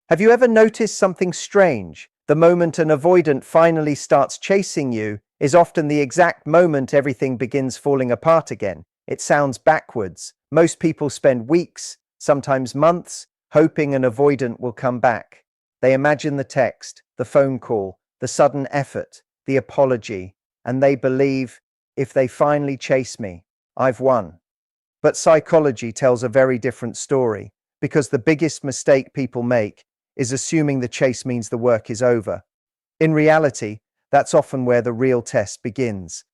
Have you ever noticed something strange? The moment an avoidant finally starts chasing you is often the exact moment everything begins falling apart again. It sounds backwards. Most people spend weeks, sometimes months, hoping an avoidant will come back. They imagine the text, the phone call, the sudden effort, the apology, and they believe, if they finally chase me, I've won. But psychology tells a very different story, because the biggest mistake people make is assuming the chase means the work is over. In reality, that's often where the real test begins.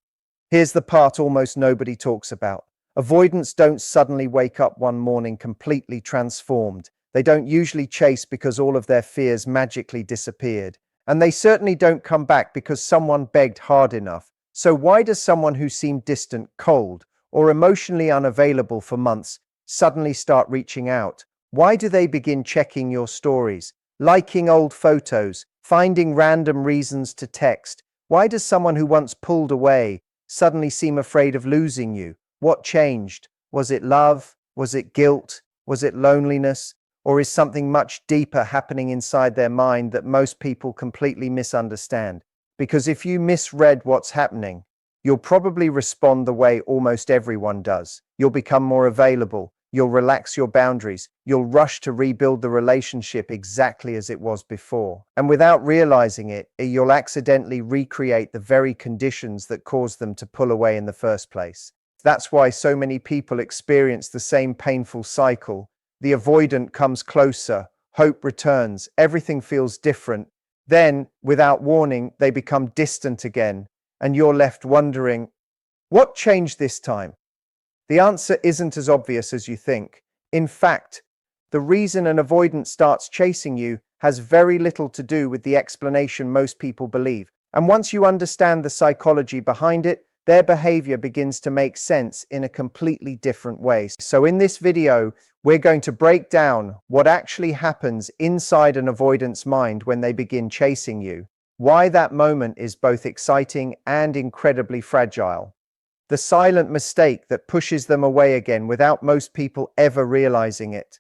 Here's the part almost nobody talks about. Avoidants don't suddenly wake up one morning completely transformed. They don't usually chase because all of their fears magically disappeared. And they certainly don't come back because someone begged hard enough. So why does someone who seemed distant, cold, or emotionally unavailable for months suddenly start reaching out? Why do they begin checking your stories, liking old photos, finding random reasons to text? Why does someone who once pulled away suddenly seem afraid of losing you? What changed? Was it love? Was it guilt? Was it loneliness? Or is something much deeper happening inside their mind that most people completely misunderstand? Because if you misread what's happening, you'll probably respond the way almost everyone does. You'll become more available. You'll relax your boundaries. You'll rush to rebuild the relationship exactly as it was before. And without realizing it, you'll accidentally recreate the very conditions that caused them to pull away in the first place. That's why so many people experience the same painful cycle. The avoidant comes closer, hope returns, everything feels different. Then, without warning, they become distant again, and you're left wondering, what changed this time? The answer isn't as obvious as you think. In fact, the reason an avoidant starts chasing you has very little to do with the explanation most people believe. And once you understand the psychology behind it, their behavior begins to make sense in a completely different way. So in this video, we're going to break down what actually happens inside an avoidant's mind when they begin chasing you, why that moment is both exciting and incredibly fragile, the silent mistake that pushes them away again without most people ever realizing it,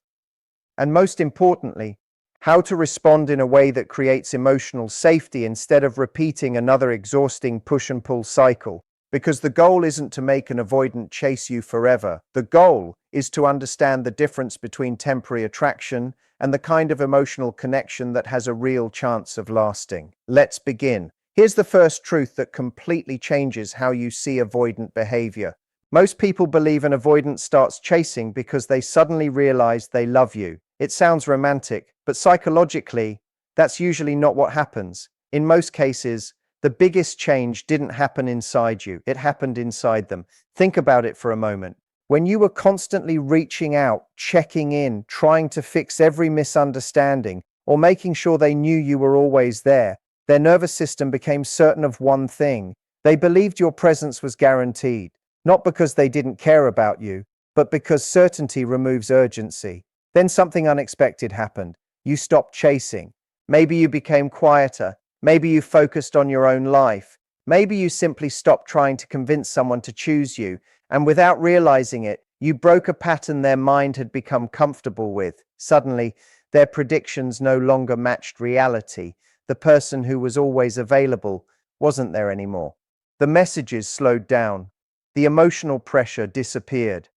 and most importantly, how to respond in a way that creates emotional safety instead of repeating another exhausting push and pull cycle. Because the goal isn't to make an avoidant chase you forever. The goal is to understand the difference between temporary attraction and the kind of emotional connection that has a real chance of lasting. Let's begin. Here's the first truth that completely changes how you see avoidant behavior. Most people believe an avoidant starts chasing because they suddenly realize they love you. It sounds romantic, but psychologically, that's usually not what happens. In most cases, the biggest change didn't happen inside you, it happened inside them. Think about it for a moment. When you were constantly reaching out, checking in, trying to fix every misunderstanding, or making sure they knew you were always there, their nervous system became certain of one thing. They believed your presence was guaranteed, not because they didn't care about you, but because certainty removes urgency. Then something unexpected happened. You stopped chasing. Maybe you became quieter. Maybe you focused on your own life. Maybe you simply stopped trying to convince someone to choose you, and without realizing it, you broke a pattern their mind had become comfortable with. Suddenly, their predictions no longer matched reality. The person who was always available wasn't there anymore. The messages slowed down. The emotional pressure disappeared.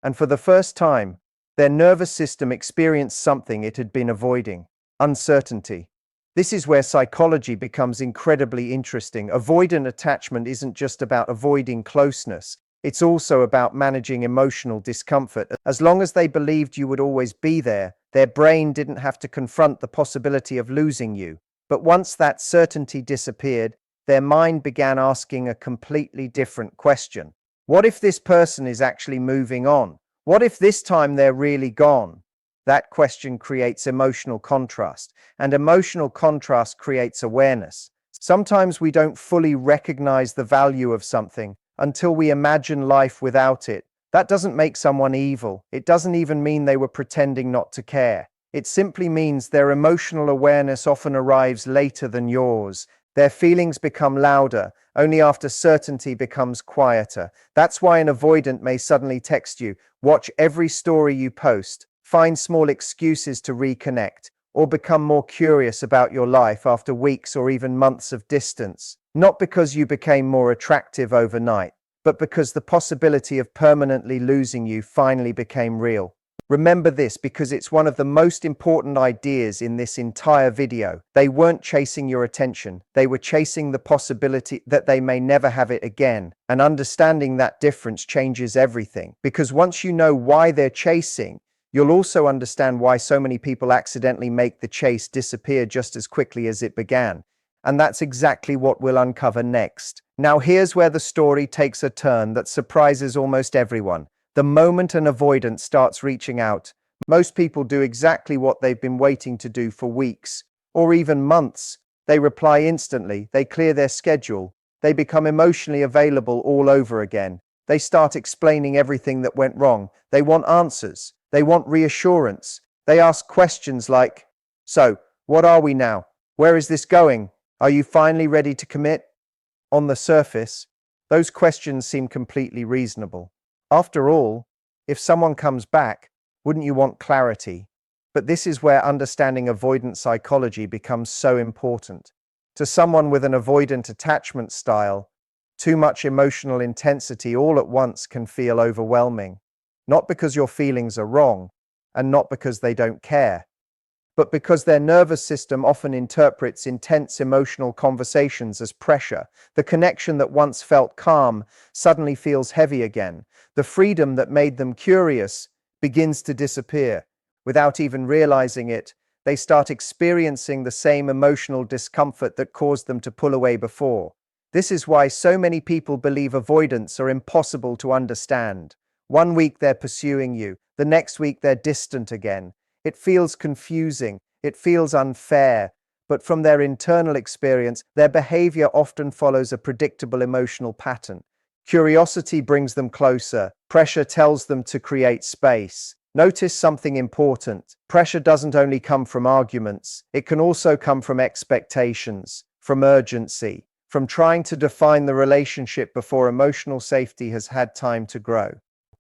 And for the first time, their nervous system experienced something it had been avoiding: uncertainty. This is where psychology becomes incredibly interesting. Avoidant attachment isn't just about avoiding closeness. It's also about managing emotional discomfort. As long as they believed you would always be there, their brain didn't have to confront the possibility of losing you. But once that certainty disappeared, their mind began asking a completely different question. What if this person is actually moving on? What if this time they're really gone? That question creates emotional contrast, and emotional contrast creates awareness. Sometimes we don't fully recognize the value of something until we imagine life without it. That doesn't make someone evil. It doesn't even mean they were pretending not to care. It simply means their emotional awareness often arrives later than yours. Their feelings become louder only after certainty becomes quieter. That's why an avoidant may suddenly text you, watch every story you post, find small excuses to reconnect, or become more curious about your life after weeks or even months of distance, not because you became more attractive overnight, but because the possibility of permanently losing you finally became real. Remember this because it's one of the most important ideas in this entire video. They weren't chasing your attention. They were chasing the possibility that they may never have it again. And understanding that difference changes everything. Because once you know why they're chasing, you'll also understand why so many people accidentally make the chase disappear just as quickly as it began. And that's exactly what we'll uncover next. Now here's where the story takes a turn that surprises almost everyone. The moment an avoidant starts reaching out, most people do exactly what they've been waiting to do for weeks, or even months. They reply instantly, they clear their schedule, they become emotionally available all over again. They start explaining everything that went wrong. They want answers. They want reassurance. They ask questions like, "So, what are we now? Where is this going? Are you finally ready to commit?" On the surface, those questions seem completely reasonable. After all, if someone comes back, wouldn't you want clarity? But this is where understanding avoidant psychology becomes so important. To someone with an avoidant attachment style, too much emotional intensity all at once can feel overwhelming. Not because your feelings are wrong, and not because they don't care, but because their nervous system often interprets intense emotional conversations as pressure. The connection that once felt calm suddenly feels heavy again. The freedom that made them curious begins to disappear. Without even realizing it, they start experiencing the same emotional discomfort that caused them to pull away before. This is why so many people believe avoidants are impossible to understand. One week they're pursuing you, the next week they're distant again. It feels confusing, it feels unfair, but from their internal experience, their behavior often follows a predictable emotional pattern. Curiosity brings them closer, pressure tells them to create space. Notice something important. Pressure doesn't only come from arguments, it can also come from expectations, from urgency, from trying to define the relationship before emotional safety has had time to grow.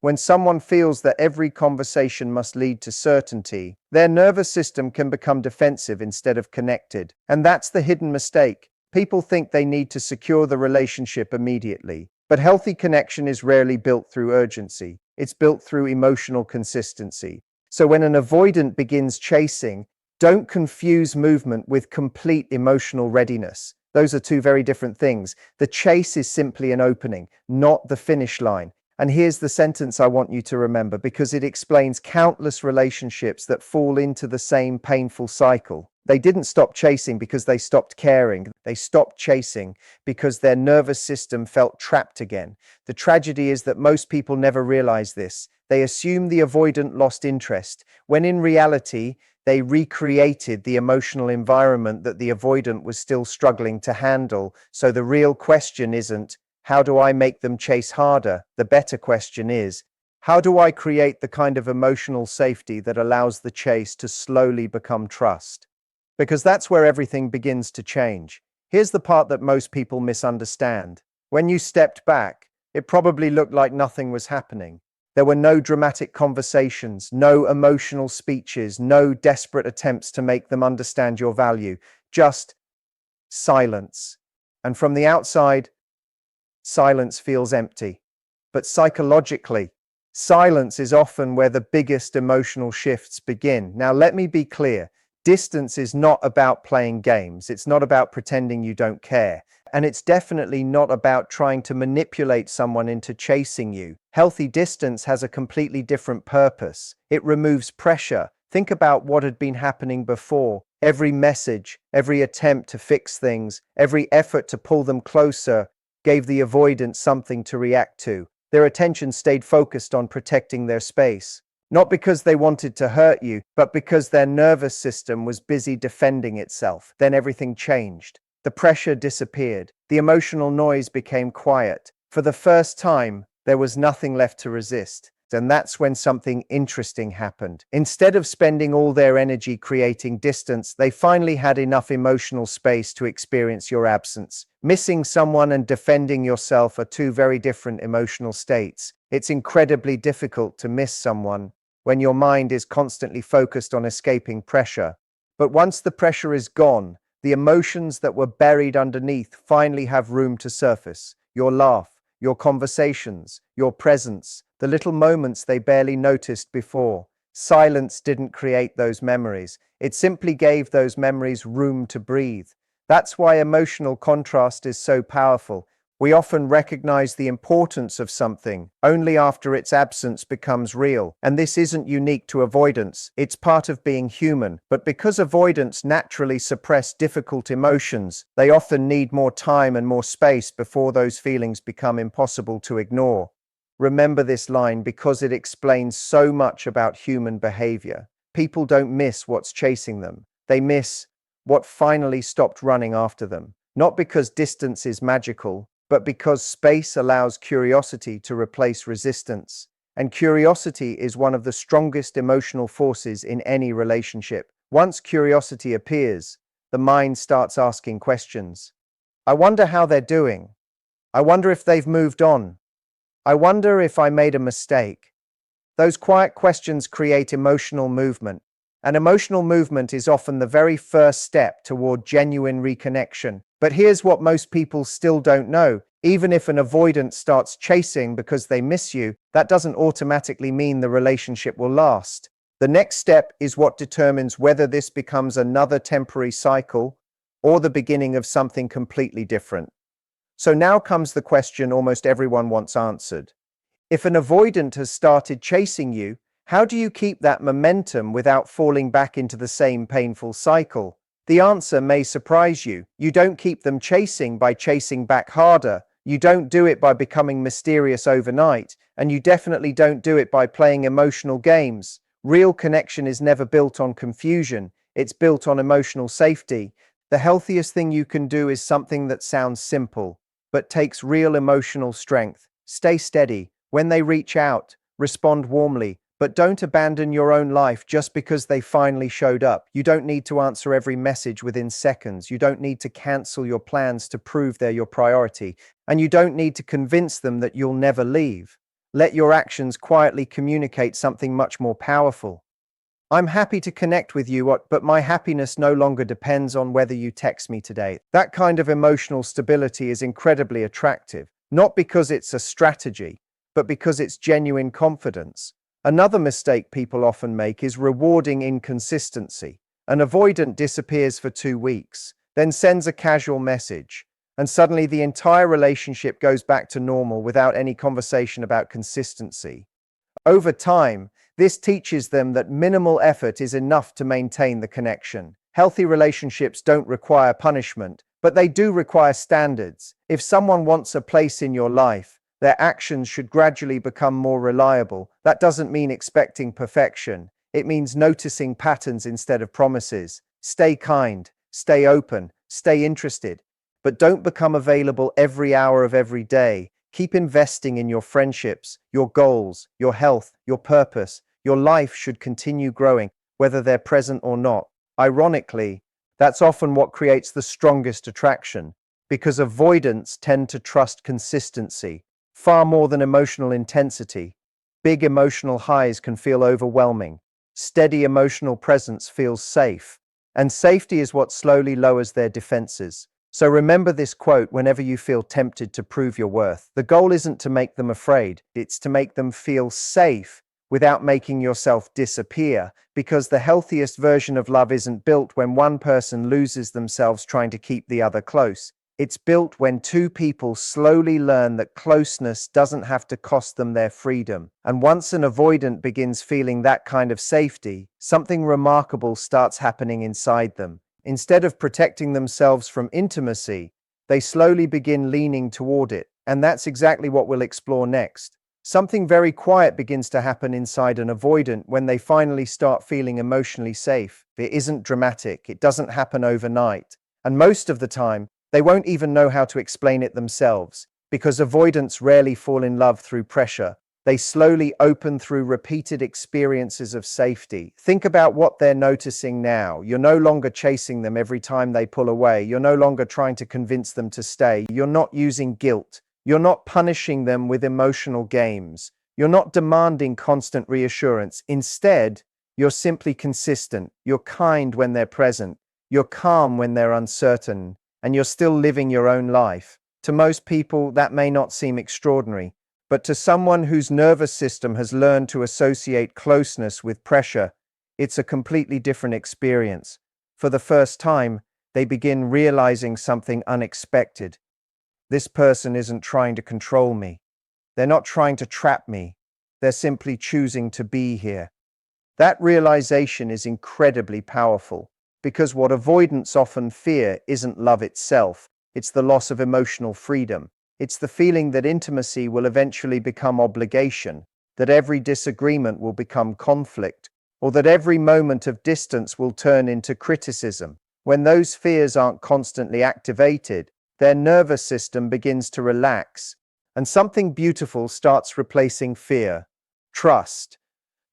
When someone feels that every conversation must lead to certainty, their nervous system can become defensive instead of connected. And that's the hidden mistake. People think they need to secure the relationship immediately. But healthy connection is rarely built through urgency. It's built through emotional consistency. So when an avoidant begins chasing, don't confuse movement with complete emotional readiness. Those are two very different things. The chase is simply an opening, not the finish line. And here's the sentence I want you to remember because it explains countless relationships that fall into the same painful cycle. They didn't stop chasing because they stopped caring. They stopped chasing because their nervous system felt trapped again. The tragedy is that most people never realize this. They assume the avoidant lost interest, when in reality, they recreated the emotional environment that the avoidant was still struggling to handle. So the real question isn't, how do I make them chase harder? The better question is, how do I create the kind of emotional safety that allows the chase to slowly become trust? Because that's where everything begins to change. Here's the part that most people misunderstand. When you stepped back, it probably looked like nothing was happening. There were no dramatic conversations, no emotional speeches, no desperate attempts to make them understand your value, just silence. And from the outside, silence feels empty. But psychologically, silence is often where the biggest emotional shifts begin. Now, let me be clear. Distance is not about playing games. It's not about pretending you don't care. And it's definitely not about trying to manipulate someone into chasing you. Healthy distance has a completely different purpose. It removes pressure. Think about what had been happening before. Every message, every attempt to fix things, every effort to pull them closer gave the avoidant something to react to. Their attention stayed focused on protecting their space. Not because they wanted to hurt you, but because their nervous system was busy defending itself. Then everything changed. The pressure disappeared. The emotional noise became quiet. For the first time, there was nothing left to resist. And that's when something interesting happened. Instead of spending all their energy creating distance, they finally had enough emotional space to experience your absence. Missing someone and defending yourself are two very different emotional states. It's incredibly difficult to miss someone when your mind is constantly focused on escaping pressure. But once the pressure is gone, the emotions that were buried underneath finally have room to surface. Your laugh, your conversations, your presence, the little moments they barely noticed before. Silence didn't create those memories. It simply gave those memories room to breathe. That's why emotional contrast is so powerful. We often recognize the importance of something only after its absence becomes real. And this isn't unique to avoidance, it's part of being human. But because avoidants naturally suppress difficult emotions, they often need more time and more space before those feelings become impossible to ignore. Remember this line because it explains so much about human behavior. People don't miss what's chasing them, they miss what finally stopped running after them. Not because distance is magical, but because space allows curiosity to replace resistance. And curiosity is one of the strongest emotional forces in any relationship. Once curiosity appears, the mind starts asking questions. I wonder how they're doing. I wonder if they've moved on. I wonder if I made a mistake. Those quiet questions create emotional movement. And emotional movement is often the very first step toward genuine reconnection. But here's what most people still don't know. Even if an avoidant starts chasing because they miss you, that doesn't automatically mean the relationship will last. The next step is what determines whether this becomes another temporary cycle or the beginning of something completely different. So now comes the question almost everyone wants answered. If an avoidant has started chasing you, how do you keep that momentum without falling back into the same painful cycle? The answer may surprise you. You don't keep them chasing by chasing back harder. You don't do it by becoming mysterious overnight. And you definitely don't do it by playing emotional games. Real connection is never built on confusion. It's built on emotional safety. The healthiest thing you can do is something that sounds simple, but takes real emotional strength. Stay steady. When they reach out, respond warmly. But don't abandon your own life just because they finally showed up. You don't need to answer every message within seconds. You don't need to cancel your plans to prove they're your priority. And you don't need to convince them that you'll never leave. Let your actions quietly communicate something much more powerful. I'm happy to connect with you, but my happiness no longer depends on whether you text me today. That kind of emotional stability is incredibly attractive, not because it's a strategy, but because it's genuine confidence. Another mistake people often make is rewarding inconsistency. An avoidant disappears for 2 weeks, then sends a casual message, and suddenly the entire relationship goes back to normal without any conversation about consistency. Over time, this teaches them that minimal effort is enough to maintain the connection. Healthy relationships don't require punishment, but they do require standards. If someone wants a place in your life, their actions should gradually become more reliable. That doesn't mean expecting perfection. It means noticing patterns instead of promises. Stay kind, stay open, stay interested, but don't become available every hour of every day. Keep investing in your friendships, your goals, your health, your purpose. Your life should continue growing, whether they're present or not. Ironically, that's often what creates the strongest attraction, because avoidants tend to trust consistency far more than emotional intensity. Big emotional highs can feel overwhelming. Steady emotional presence feels safe, and safety is what slowly lowers their defenses. So remember this quote whenever you feel tempted to prove your worth. The goal isn't to make them afraid, it's to make them feel safe without making yourself disappear, because the healthiest version of love isn't built when one person loses themselves trying to keep the other close. It's built when two people slowly learn that closeness doesn't have to cost them their freedom. And once an avoidant begins feeling that kind of safety, something remarkable starts happening inside them. Instead of protecting themselves from intimacy, they slowly begin leaning toward it. And that's exactly what we'll explore next. Something very quiet begins to happen inside an avoidant when they finally start feeling emotionally safe. It isn't dramatic, it doesn't happen overnight. And most of the time, they won't even know how to explain it themselves, because avoidants rarely fall in love through pressure. They slowly open through repeated experiences of safety. Think about what they're noticing now. You're no longer chasing them every time they pull away. You're no longer trying to convince them to stay. You're not using guilt. You're not punishing them with emotional games. You're not demanding constant reassurance. Instead, You're simply consistent. You're kind when they're present. You're calm when they're uncertain. And you're still living your own life. To most people, that may not seem extraordinary. But to someone whose nervous system has learned to associate closeness with pressure, it's a completely different experience. For the first time, they begin realizing something unexpected. This person isn't trying to control me. They're not trying to trap me. They're simply choosing to be here. That realization is incredibly powerful, because what avoidants often fear isn't love itself, it's the loss of emotional freedom. It's the feeling that intimacy will eventually become obligation, that every disagreement will become conflict, or that every moment of distance will turn into criticism. When those fears aren't constantly activated, their nervous system begins to relax, and something beautiful starts replacing fear. Trust.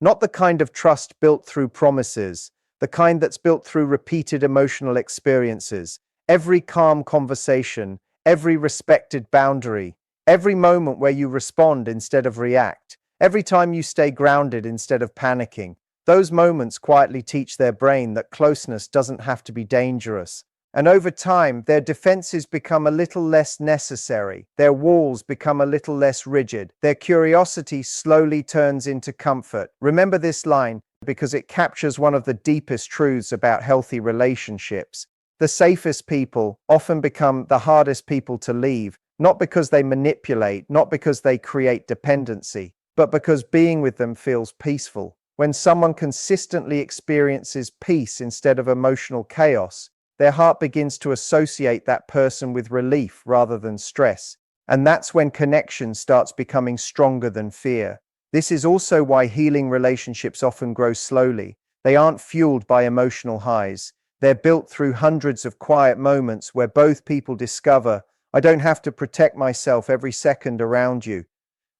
Not the kind of trust built through promises, the kind that's built through repeated emotional experiences. Every calm conversation, every respected boundary, every moment where you respond instead of react, every time you stay grounded instead of panicking. Those moments quietly teach their brain that closeness doesn't have to be dangerous. And over time, their defenses become a little less necessary. Their walls become a little less rigid. Their curiosity slowly turns into comfort. Remember this line because it captures one of the deepest truths about healthy relationships. The safest people often become the hardest people to leave, not because they manipulate, not because they create dependency, but because being with them feels peaceful. When someone consistently experiences peace instead of emotional chaos, their heart begins to associate that person with relief rather than stress. And that's when connection starts becoming stronger than fear. This is also why healing relationships often grow slowly. They aren't fueled by emotional highs. They're built through hundreds of quiet moments where both people discover, I don't have to protect myself every second around you.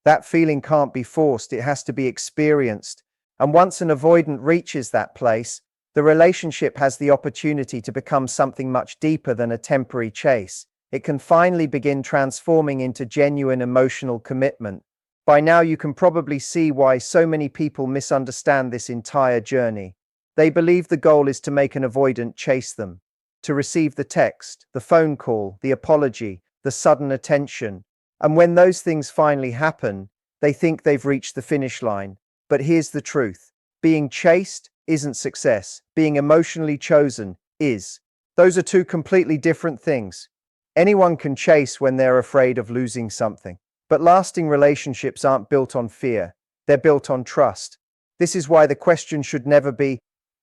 That feeling can't be forced, it has to be experienced. And once an avoidant reaches that place, the relationship has the opportunity to become something much deeper than a temporary chase. It can finally begin transforming into genuine emotional commitment. By now, you can probably see why so many people misunderstand this entire journey. They believe the goal is to make an avoidant chase them, to receive the text, the phone call, the apology, the sudden attention. And when those things finally happen, they think they've reached the finish line. But here's the truth. Being chased isn't success. Being emotionally chosen is. Those are two completely different things. Anyone can chase when they're afraid of losing something. But lasting relationships aren't built on fear. They're built on trust. This is why the question should never be,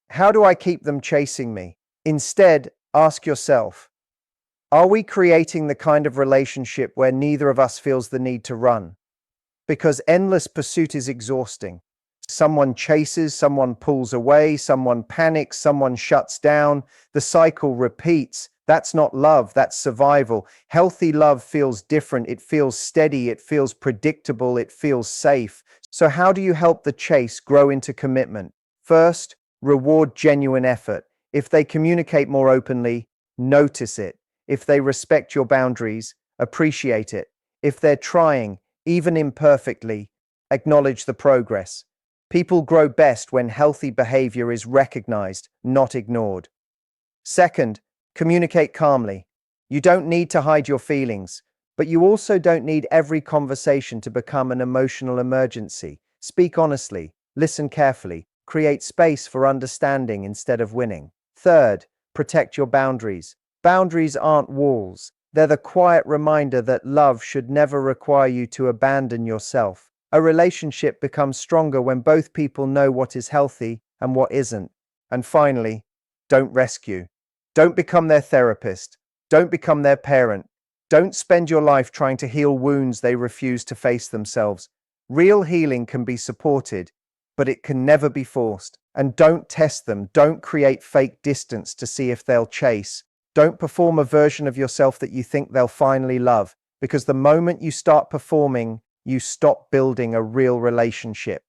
how do I keep them chasing me? Instead, ask yourself, are we creating the kind of relationship where neither of us feels the need to run? Because endless pursuit is exhausting. Someone chases, someone pulls away, someone panics, someone shuts down. The cycle repeats. That's not love, that's survival. Healthy love feels different. It feels steady, it feels predictable, it feels safe. So how do you help the chase grow into commitment? First, reward genuine effort. If they communicate more openly, notice it. If they respect your boundaries, appreciate it. If they're trying, even imperfectly, acknowledge the progress. People grow best when healthy behavior is recognized, not ignored. Second, communicate calmly. You don't need to hide your feelings, but you also don't need every conversation to become an emotional emergency. Speak honestly, listen carefully, create space for understanding instead of winning. Third, protect your boundaries. Boundaries aren't walls. They're the quiet reminder that love should never require you to abandon yourself. A relationship becomes stronger when both people know what is healthy and what isn't. And finally, don't rescue. Don't become their therapist. Don't become their parent. Don't spend your life trying to heal wounds they refuse to face themselves. Real healing can be supported, but it can never be forced. And don't test them. Don't create fake distance to see if they'll chase. Don't perform a version of yourself that you think they'll finally love, because the moment you start performing, you stop building a real relationship.